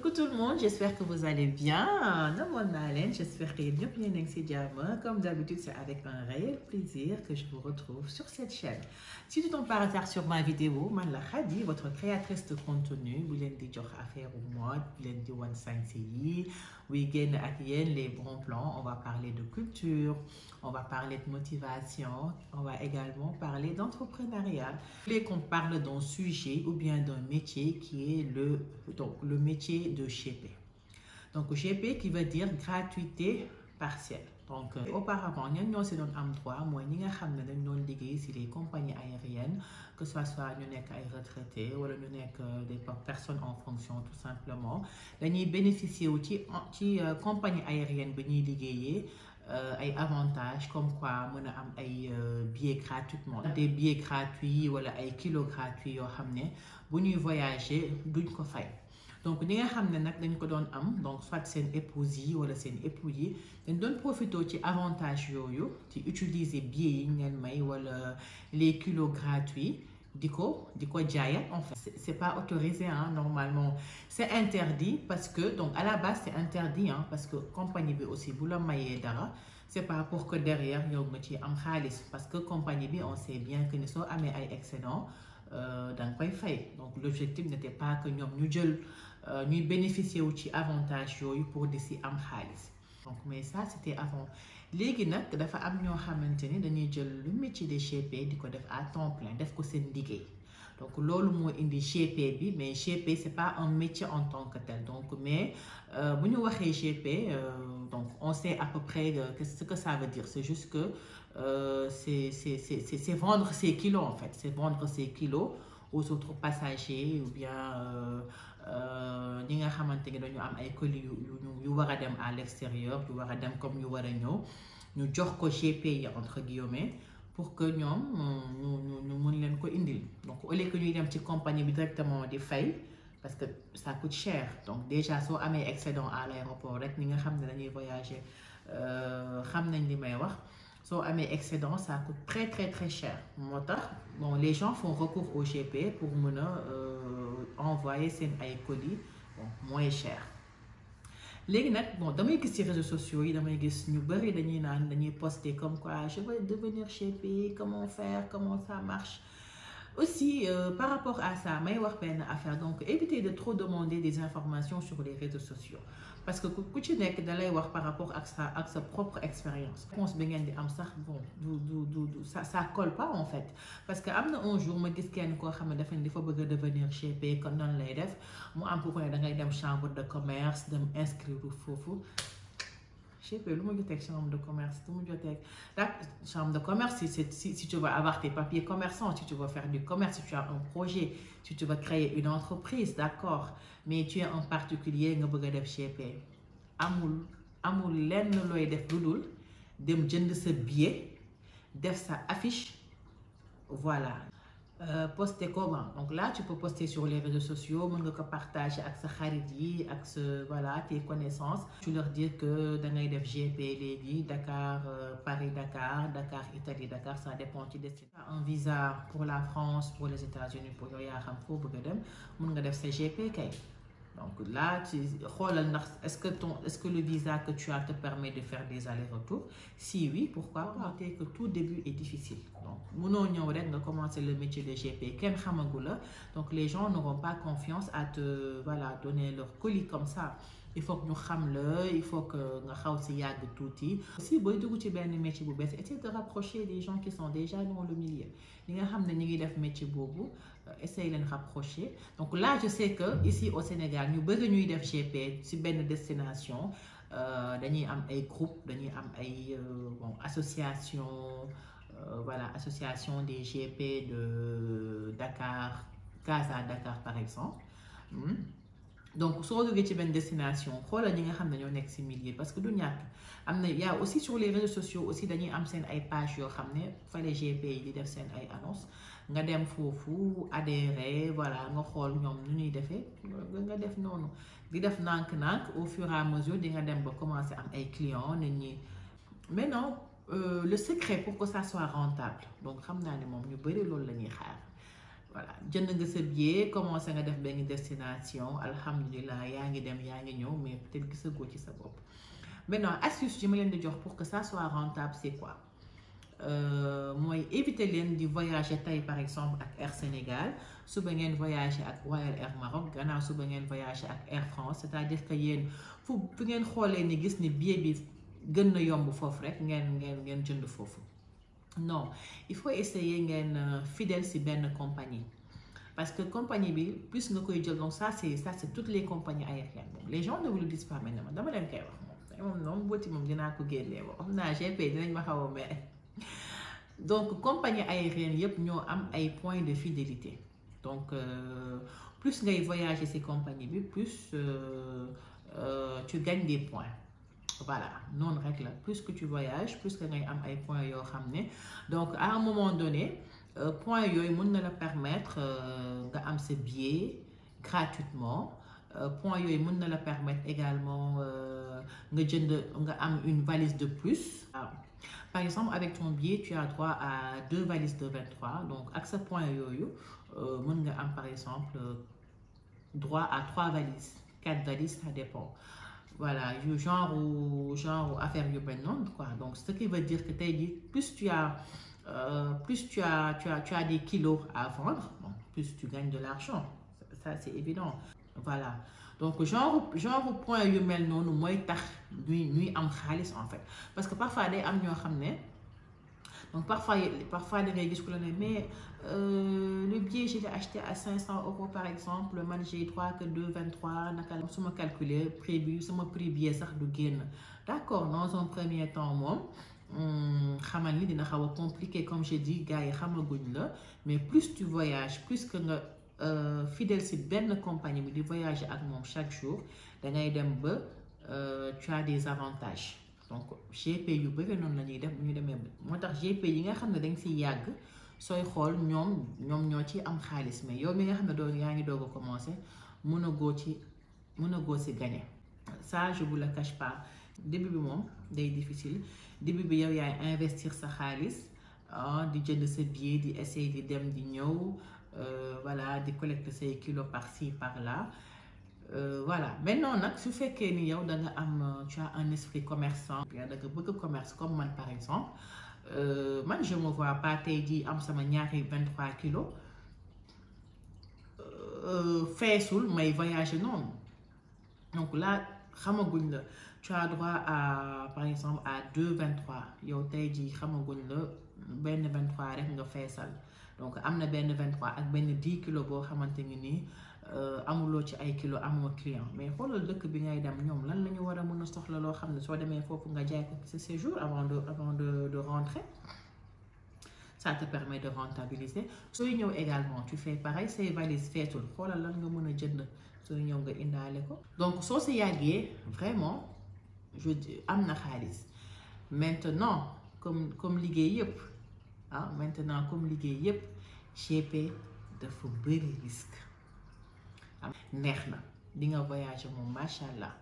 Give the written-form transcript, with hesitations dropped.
Coucou tout le monde, j'espère que vous allez bien. Namoon naa leen, j'espère que yéen ñëpp yéen a ngi ci jàmm. Comme d'habitude, c'est avec un réel plaisir que je vous retrouve sur cette chaîne. Si tu tombes par hasard sur ma vidéo, man la Khady, votre créatrice de contenu, bu leen di jox affaire au mode, bu leen di wan sañse yi, buy génn ak yéen les bons plans. On va parler de culture, on va parler de motivation, on va également parler d'entrepreneuriat. Je voulais qu'on parle d'un sujet ou bien d'un métier qui est le métier de GP. Donc GP qui veut dire gratuité partielle. Donc auparavant ñan ñoo si doon am droit mooy ñi nga xam ne dañ doon liggéey si les compagnies aériennes, que ce soit ñu nekk ay retraités wala ñu nekk des personnes en fonction tout simplement, dañuy bénéficier wu ci compagnie aérienne bi ñuy liggéeyee ay avantages comme quoi mën a am ay billets gratuitement, des billets gratuits wala ay kilos gratuits yoo xam ne bu ñuy voyager duñ ko fay. Donc ñi nga xam ne nag dañ ko doon am, donc soit seen épouse yi wala seen époux yi dañ doon profité ci avantage yooyu ci utiliser billets yi ñu leen may wala les kilos gratuits di ko jaayat. En fait c'est pas autorisé hein, normalement c'est interdit parce que donc à la base c'est interdit hein, parce que compagnie bi aussi bu la mayee dara c'est pas pour que derrière yow nga ci am xaalis, parce que compagnie bi on sait bien que ni soo amee ay excédent da nga koy fay. Donc l'objectif n'était pas que ñoom ñu jël ñuy bénéficier wu ci avantage yooyu pour di si am xaalis. Donc mais ça c'était avant. Léegi nag dafa am ñoo xamante ni dañuy jël le métier de GP di ko def à temps plein, def ko seen liggéey. Donc loolu moo indi GP bi, mais GP c'est pas un métier en tant que tel. Donc mais bu ñu waxee GP donc on sait à peu près ce que ça veut dire. C'est juste que c'est vendre ses kilos en fait, c'est vendre ses kilos aux autres passagers ou bien ñi nga xamante ne dañu am ay colis yu war a dem à l'extérieur, yu war a dem comme ñu war a ñëw, ñu jox ko GP yi entre guillemets pour que ñoom ñu mën leen ko indil. Donc au lieu que ñuy dem ci compagnie bi directement di fay parce que ça coûte cher. Donc déjà soo amee excédent à l'aéroport rek ñi nga xam ne dañuy voyager xam nañ li may wax. Soo amee excédent ça coûte très cher. Moo tax bon les gens font recours au GP pour mën a envoyer seen ay colis bon moins cher. Léegi nag bon damay gis ci réseaux sociaux yi damay gis ñu bari dañuy poster comme quoi je veux devenir GP, comment faire, comment ça marche. Aussi par rapport à ça may wax benn affaire, donc évitez de trop demander des informations sur les réseaux sociaux parce que ku ci nekk da lay wax par rapport ak sa propre expérience. Réponse bi ngeen di am sax bon ça colle pas en fait, parce que am na un jour ma gis kenn koo xam ne dafa ne dafa bëgg a devenir GP kon nan lay def mu am ko ne da ngay dem chambre de commerce dem inscrire foofu. GP lu ma jotee ak chambre de commerce lu ma jotee ak chambre de commerce si tu veux avoir tes papiers commerçants, si tu veux faire du commerce, si tu as un projet, si tu veux créer une entreprise, d'accord, mais tu es un particulier nga bëgg a def GP amul lenn looy def lu dul dem jënd sa billet def sa affiche voilà. Poster comment? Donc là tu peux poster sur les réseaux sociaux, mën nga ko partager ak sa xarit yi ak sa voilà tes connaissances. Tu leur dis que da ngay def GP léegi Dakar Paris Dakar Italie Dakar, ça dépend ci destination. Un visa pour la France, pour les États-Unis, pour yow yaa xam foo bëgg a dem mën nga def sa GP kay. Donc là tu xoolal ndax est-ce que le visa que tu as te permet de faire des allers-retours. Si oui, pourquoi pas. C'est que tout début est difficile. Donc mënoo ñëw rek nga commencer le métier de GP kenn xamagu la, donc les gens n'auront pas confiance à te voilà donner leur colis comme ça. Il faut que ñu xam la, il faut que nga xaw si yàgg tuuti. Aussi booy dugg ci benn métier bu bees, essayer de rapprocher des gens qui sont déjà dans le milieu. Li nga xam ne ñu ngi def métier boobu essayer leen rapprocher. Donc là je sais que ici au Sénégal ñu bëri ñuy def GP ci benn destination dañuy am ay groupe, dañuy am ay bon association voilà, association des GP de Dakar, Casa Dakar par exemple. Donc soo duggee ci benn destination xoolal ñi nga xam ne ñoo nekk ci milieu, parce que du ñàkk am na y a aussi sur les réseaux sociaux aussi dañuy am seen ay page yoo xam ne fa les GP yi di def seen ay annonce nga dem foofu adhérer voilà nga xool ñoom nu ñuy defee nga def noonu di def nànk-nànk au fur et à mesure di nga dem ba commencer am ay clients nit ñi. Mais non le secret pour que ça soit rentable, donc xam naa ne moom ñu bari loolu la ñuy xaar. voilà jënd nga sa billet commencé nga def benn destination alhamdulilah yaa ngi dem yaa ngi ñëw mais peut-être gisagoo ci sa bopp. Maintenant astuce yi ma leen di jox pour que ça soit rentable c'est quoi mooy éviter leen di voyager tey par exemple ak Air Sénégal suba ngeen voyager ak Royal Air Maroc gannaaw suba ngeen voyager ak Air France c'est-à-dire que yéen fu ngeen xoolee ni gis ni billet bi gën na yomb foofu rek ngeen jënd foofu. Non, il faut essayer ngeen fidèle si benn compagnie parce que compagnie bi plus nga koy jël donc ça c'est toutes les compagnies aériennes moom les gens ne vous le disent pas maintenant dama leen koy wax moom noonu booti moom dinaa ko génnee wax xam naa GP dinañ ma xaw a mere donc compagnie aérienne yëpp ñoo am ay points de fidélité donc plus ngay voyager si compagnie bi plus tu gagnes des points. Voilà non rek la plus que tu voyages plus que ngay am ay points yoo xam ne donc à un moment donné points yooyu mën na la permettre nga am sa billet gratuitement points yooyu mën na la permettre également nga am une valise de plus. Par exemple avec ton billet tu as droit à 2 valises de 23 donc ak sa point yooyu mën nga am par exemple droit à 3 valises 4 valises ça dépend. Voilà genre affaire yu mel noonu quoi donc ce qui veut dire que tey jii plus tu as des kilos à vendre bon plus tu gagnes de l'argent ça c'est évident. Voilà donc genre point yu mel noonu mooy tax ñuy am xaalis en fait parce que parfois day am ñoo xam ne donc parfois da ngay gis ku la ne mais le billet je l'ai acheté à 500 € par exemple man j'ai droit que 2,23 naka la su ma calculer prix bi sama prix billet sax du génn d'accord dans un premier temps moom xamal ni dina xaw a compliqué comme j'ai dit gars yi xamaguñ la mais plus tu voyages plus que nga fidèle si benn compagnie bi di voyager ak moom chaque jour da ngay dem ba tu as des avantages. Donc GP yu bëri noonu la ñuy def bu ñu demee moo tax GP yi nga xam ne dañ siy yàgg sooy xool ñoom ñoo ci am xaalis mais yow mi nga xam ne yaa ngi doog a commencé mën a goo ci gagner. Ça je vous le cache pas début bi moom day difficile début bi yow yaay investir sa xaalis di jënd sa billet di essayer di dem di ñëw voilà di collecter say kilos par-ci par-là. Voilà maintenant nag su fekkee ni yow da nga am tu as un esprit commerçant bien da nga bëgg commerce comme man par exemple man je me vois pas tey jii am sama ñaari 23 kilos feesul may voyager noonu donc là xamaguñ la tu as droit à par exemple à 2,23 yow tey jii xamaguñ la benn 23 rek nga feesal donc am na benn 23 ak benn 10 kilos boo xamante ni nii amuloo ci ay kilos amoo client mais xoolal dëkk bi ngay dem ñoom lan la ñu war a mën a soxla loo xam ne soo demee foofu nga jaay ko ce séjour avant de rentrer ça te permet de rentabiliser. Sooy ñëw également tu fais pareil say valises feetul xoolal lan nga mën a jënd sooy ñëw nga indaale ko donc soo si yàggee vraiment je dis am na xaalis maintenant comme liggéey yëpp maintenant comme liggéey yëpp GP dafa bëri risque. neex na di nga voyager moom macha allah.